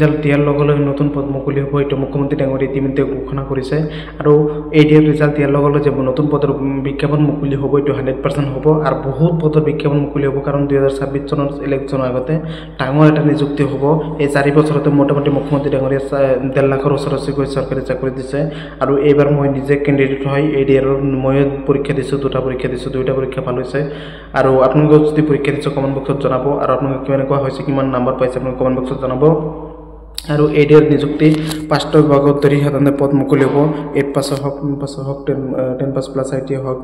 result দিয়াৰ লগে লগে নতুন পদ মুকলি হ'ব এইটো মুখ্যমন্ত্ৰী ডাঙৰীয়াই ইতিমধ্যে ঘোষণা কৰিছে আৰু এডিআৰ ৰিজাল্ট দিয়াৰ লগে লগে যে নতুন পদৰ বিজ্ঞাপন মুকলি হ'ব এইটো 100% হ'ব আৰু বহুত পদৰ বিজ্ঞাপন মুকলি হ'ব কাৰণ 2026 চনৰ ইলেকশ্যনৰ আগতে ডাঙৰ এটা নিযুক্তি হ'ব এই 4 বছৰতে মোটামুটি মুখ্যমন্ত্ৰী ডাঙৰীয়াই 1.5 লাখৰ ওচৰা-ওচৰি চৰকাৰী চাকৰি দিছে আৰু এইবাৰ মই নিজে কেণ্ডিডেট হয় এডিআৰৰ মই পৰীক্ষা দিছোঁ দুটা পৰীক্ষা ভাল হৈছে আৰু আপোনালোকে যদি পৰীক্ষা দিছে কমেন্ট বক্সত জনাব আৰু আপোনালোকে কেনেকুৱা হৈছে কিমান নাম্বাৰ পাইছে আপোনালোকে কমেন্ট বক্সত জনাব আৰু এডিআৰ নিযুক্তি 5টা বিভাগত সাধাৰণতে পদ মুকলি হ'ব 8 পাছ হওক 9 পাছ হওক 10 পাছ প্লাছ আইটি হওক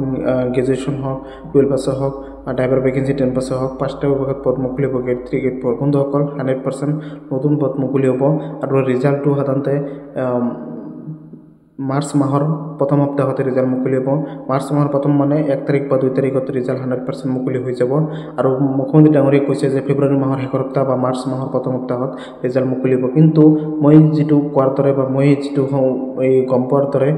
গ্ৰেজুৱেশ্যন হওক 12 পাছ হওক ড্ৰাইভাৰ ভেকেঞ্চি 10 পাছ হওক 5টা বিভাগত পদ মুকলি হ'ব গ্ৰেড 3 গ্ৰেড 4 বন্ধুসকল 100% নতুন পদ মুকলি হ'ব আৰু ৰিজাল্টটো সাধাৰণতে মাৰ্চ মাহৰ প্ৰথম সপ্তাহতে ৰিজাল্ট মুকলি হ'ব মাৰ্চ মাহৰ প্ৰথম মানে 1 তাৰিখ বা 2 তাৰিখত ৰিজাল্ট 100% মুকলি হৈ যাব আৰু মুখ্যমন্ত্ৰী ডাঙৰীয়াই কৈছে যে ফেব্ৰুৱাৰী মাহৰ শেষৰ সপ্তাহ বা মাৰ্চ মাহৰ প্ৰথম সপ্তাহত ৰিজাল্ট মুকলি হ'ব কিন্তু মই যেটো কোৱাৰ দৰে বা মই যেটো এই গম পোৱাৰ দৰে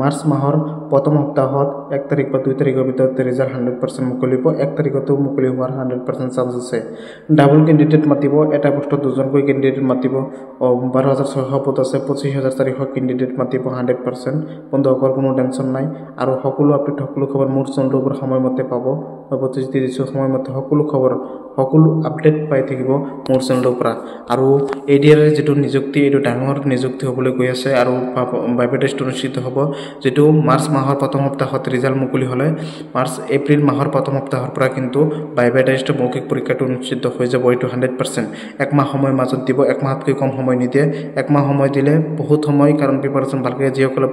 মাৰ্চ মাহৰ প্ৰথম সপ্তাহত 1 তাৰিখ বা 2 তাৰিখৰ ভিতৰত ৰিজাল্ট 100% মুকলি হ'ব 1 তাৰিখতো মুকলি হোৱাৰ 100% চান্স আছে ডাবল কেণ্ডিডেট মাতিব এটা পোষ্টত দুজনকৈ কেণ্ডিডেট মাতিব 12600 পদ আছে 25400 কেণ্ডিডেট মাতিব 100% বন্ধুসকল কোনো টেনশ্যন নাই আৰু সকলো আপডেট সকলো খবৰ মোৰ চেনেলৰ পৰা সময়মতে পাব মই প্ৰতিশ্ৰুতি দিছোঁ সময়মতে সকলো খবৰ সকলো আপডেট পাই থাকিব মোৰ চেনেলৰ পৰা আৰু এডিআৰ যেটো নিযুক্তি এটো ডাঙৰ নিযুক্তি হ'বলৈ গৈ আছে আৰু বাইবে টেষ্ট অনুষ্ঠিত হ'ব যেটো মাৰ্চ মাহৰ প্ৰথম সপ্তাহত ৰিজাল্ট মুকলি হ'লে এপ্ৰিল মাহৰ প্ৰথম সপ্তাহৰ পৰা কিন্তু বাইবে টেষ্ট মৌখিক পৰীক্ষাটো অনুষ্ঠিত হৈ যাব এইটো 100% এক মাহ সময় মাজত দিব এক মাহতকৈ কম সময় নিদিয়ে এক মাহ সময় দিলে বহুত সময় কাৰণ প্ৰিপাৰেচন ভালকৈ যিসকলে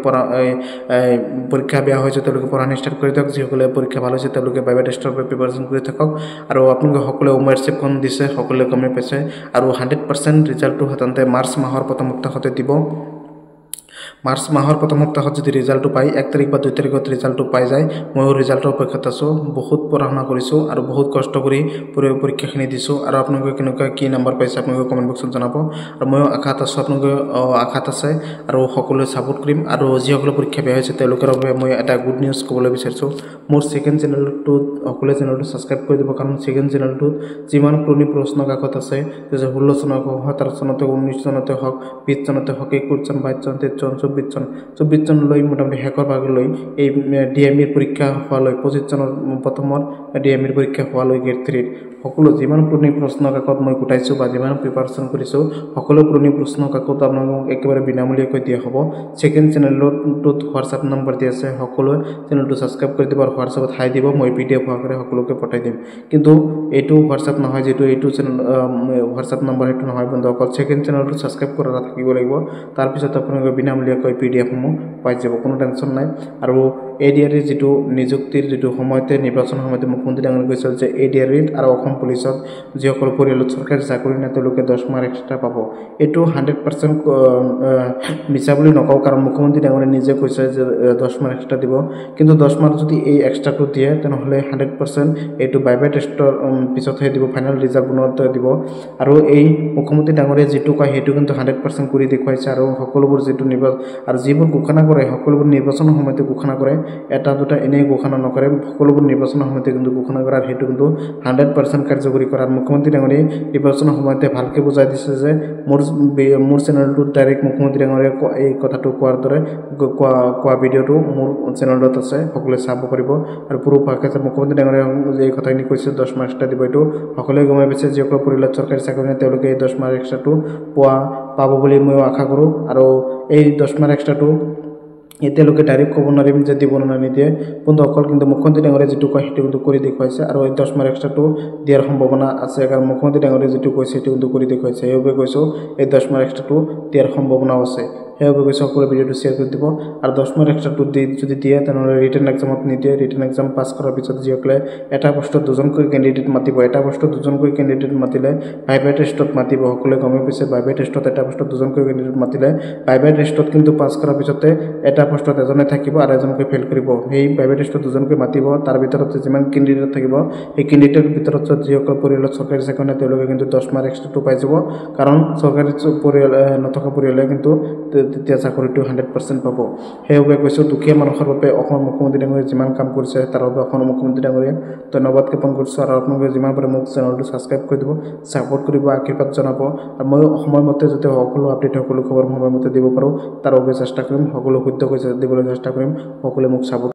পৰীক্ষা বেয়া হৈছে তেওঁলোকে পঢ়া ষ্টাৰ্ট কৰি দিয়ক যিসকলে পৰীক্ষা ভাল হৈছে তেওঁলোকে বাইবে টেষ্টৰ বাবে প্ৰিপাৰেচন কৰি থাকক আৰু আপোনালোকে সকলোৱে উমেৰশ্বিপখন দিছে সকলোৱে গমে পাইছে আৰু 100% ৰিজাল্টটো সাধাৰণতে মাৰ্চ মাহৰ প্ৰথম সপ্তাহতে দিব মাৰ্চ মাহৰ প্ৰথম সপ্তাহত যদি ৰিজাল্টটো পাই 1 তাৰিখ বা 2 তাৰিখত ৰিজাল্টটো পাই যায় মই ৰিজাল্টৰ অপেক্ষাত আছো বহুত পঢ়া-শুনা কৰিছো আৰু বহুত কষ্ট কৰি পৰীক্ষাখিনি দিছো আৰু আপোনালোকে কেনেকুৱা কি নম্বৰ পাইছে আপোনালোকে কমেন্ট বক্সত জনাব আৰু মই আশাত আছো আপোনালোকে আশাত আছে আৰু সকলোৱে সাপোৰ্ট কৰিম আৰু যিসকলে পৰীক্ষা বেয়া হৈছে তেওঁলোকৰ বাবে মই এটা গুড নিউজ ক'বলৈ বিচাৰিছো মোৰ সেকেন্ড চেনেলটো সকলোৱে চেনেলটো সাবস্ক্ৰাইব কৰি দিব কাৰণ সেকেন্ড চেনেলটো যিমান পুৰণি প্ৰশ্ন কাকত আছে 2016 চনৰ 17 চনতে 19 চনতে হওক 20 চনতে হওক 21 চন 22 চন 23 চন 24 চন লৈ মোটামুটি শেষৰ ভাগলৈ এই ডিএমইৰ পৰীক্ষা হোৱালৈ 25 চনৰ প্ৰথমৰ ডিএমইৰ পৰীক্ষা হোৱালৈ গ্ৰেড 3 সকলো যিমান পুৰণি প্ৰশ্ন কাকত মই গোটাইছো বা যিমান প্ৰিপাৰেচন কৰিছো সকলো পুৰণি প্ৰশ্ন কাকত আপোনালোকক একেবাৰে বিনামূলীয়াকৈ দিয়া হ'ব সেকেন্ড চেনেলটোত হোৱাটসএপ নম্বৰ দি আছে সকলোৱে চেনেলটো সাবস্ক্ৰাইব কৰি দিব আৰু হোৱাটসএপত হাই দিব মই পিডিএফ আকাৰে সকলোকে পঠাই দিম কিন্তু এইটো হোৱাটসএপ নহয় যেটো এইটো চেনেল হোৱাটসএপ নম্বৰ এইটো নহয় বন্ধুসকল সেকেন্ড চেনেলটো সাবস্ক্ৰাইব কৰা থাকিব লাগিব তাৰ পিছত আপোনালোকে বিনামূলীয়াকৈ পিডিএফ সমূহ পাই যাব কোনো টেনশ্যন নাই আৰু এডিআৰ যেটো নিযুক্তিৰ যেটো সময়তে নিৰ্বাচন সময়তে মুখ্যমন্ত্ৰী ডাঙৰীয়াই কৈছিল যে এডিআৰ আৰু অসম পুলিচত যিসকল পৰিয়ালত চৰকাৰী চাকৰি নাই তেওঁলোকে 10 মাৰ্ক এক্সট্ৰা পাব এইটো 100% মিছা বুলি নকওঁ কাৰণ মুখ্যমন্ত্ৰী ডাঙৰীয়াই নিজে কৈছে যে 10 মাৰ্ক এক্সট্ৰা দিব কিন্তু 10 মাৰ্ক যদি এই এক্সট্ৰাটো দিয়ে তেনেহলে 100% এইটো বাইবে টেষ্টৰ পিছতহে দিব ফাইনাল ৰিজাল্ট বনোৱাতে দিব আৰু এই মুখ্যমন্ত্ৰী ডাঙৰীয়াই যেটো কয় হেতু কিন্তু 100% কৰি দেখুৱাইছে আৰু সকলোবোৰ যেটো নিৰ্বাচন আৰু যিবোৰ ঘোষণা কৰে সকলোবোৰ নিৰ্বাচনৰ সময়তে ঘোষণা কৰে এটা দুটা এনে ঘোষণা নকৰে সকলোবোৰ নিৰ্বাচনৰ সময়তে কিন্তু ঘোষণা কৰাৰ হেতু কিন্তু 100% কাৰ্যকৰী কৰাৰ মুখ্যমন্ত্ৰী ডাঙৰীয়াই নিৰ্বাচনৰ সময়তে ভালকৈ বুজাই দিছে যে মোৰ চেনেলটো ডাইৰেক্ট মুখ্যমন্ত্ৰী ডাঙৰীয়াই এই কথাটো কোৱাৰ দৰে কোৱা ভিডিঅটো মোৰ চেনেলত আছে সকলোৱে চাব পাৰিব আৰু পুৰো পাকিস্তান মুখ্যমন্ত্ৰী ডাঙৰীয়াই এই কথাখিনি কৈছে 10 মাৰ্ক এক্সট্ৰা দিব এইটো সকলোৱে গমে পাইছে যিসকল পৰিয়ালত চৰকাৰী চাকৰি নাই তেওঁলোকে এই 10 মাৰ্ক এক্সট্ৰাটো পাব বুলি মই আশা কৰো আৰু এই 10 মাৰ্ক এক্সট্ৰাটো এতিয়ালৈকে ডাইৰেক্ট ক'ব নোৱাৰিম যে দিব না নিদিয়ে বন্ধুসকল কিন্তু মুখ্যমন্ত্ৰী ডাঙৰীয়াই যেটো কয় হেতু কিন্তু কৰি দেখুৱাইছে আৰু এই 10 মাৰ্ক এক্সট্ৰাটো দিয়াৰ সম্ভাৱনা আছে কাৰণ মুখ্যমন্ত্ৰী ডাঙৰীয়াই যেটো কৈছে হেতু কিন্তু কৰি দেখুৱাইছে এইভাবে কৈছো এই 10 মাৰ্ক এক্সট্ৰাটো দিয়াৰ সম্ভাৱনা আছে সেইভাবে কৈছো সকলো ভিডিঅটো শেয়াৰ কৰি দিব আৰু 10 মাৰ্ক এক্সট্ৰাটো যদি দিয়ে তেনেহলে ৰিটেন এক্সামত নিদিয়ে ৰিটেন এক্সাম পাছ কৰাৰ পিছত যিসকলে এটা পোষ্টত দুজনকৈ কেণ্ডিডেট মাতিব এটা পোষ্টত দুজনকৈ কেণ্ডিডেট মাতিলে বাইবে টেষ্টত মাতিব সকলোৱে গমে পাইছে বাইবে টেষ্টত এটা পোষ্টত দুজনকৈ কেণ্ডিডেট মাতিলে বাইবে টেষ্টত কিন্তু পাছ কৰাৰ পিছতে এটা পোষ্টত এজনে থাকিব আৰু এজনকৈ ফেল কৰিব সেই বাইবে টেষ্টত দুজনকৈ মাতিব তাৰ ভিতৰত যিমান কেণ্ডিডেট থাকিব এই কেণ্ডিডেটৰ ভিতৰত যিসকল পৰিয়ালত চৰকাৰী চাকৰি নাই তেওঁলোকে কিন্তু 10 মাৰ্ক এক্সট্ৰাটো পাই যাব কাৰণ চৰকাৰী পৰিয়াল নথকা পৰিয়ালে কিন্তু তেতিয়া চাকৰিটো 100% পাব সেইবাবে কৈছোঁ দুখীয়া মানুহৰ বাবে অসমৰ মুখ্যমন্ত্ৰী ডাঙৰীয়াই যিমান কাম কৰিছে তাৰ বাবে অসমৰ মুখ্যমন্ত্ৰী ডাঙৰীয়াক ধন্যবাদ জ্ঞাপন কৰিছোঁ আৰু আপোনালোকে যিমান পাৰে মোক চেনেলটো ছাবস্ক্ৰাইব কৰি দিব ছাপোৰ্ট কৰিব আশীৰ্বাদ জনাব আৰু মই সময়মতে যাতে সকলো আপডেট সকলো খবৰ সময়মতে দিব পাৰোঁ তাৰ বাবে চেষ্টা কৰিম সকলো সত্য কৈ দিবলৈ চেষ্টা কৰিম সকলোৱে মোক ছাপোৰ্ট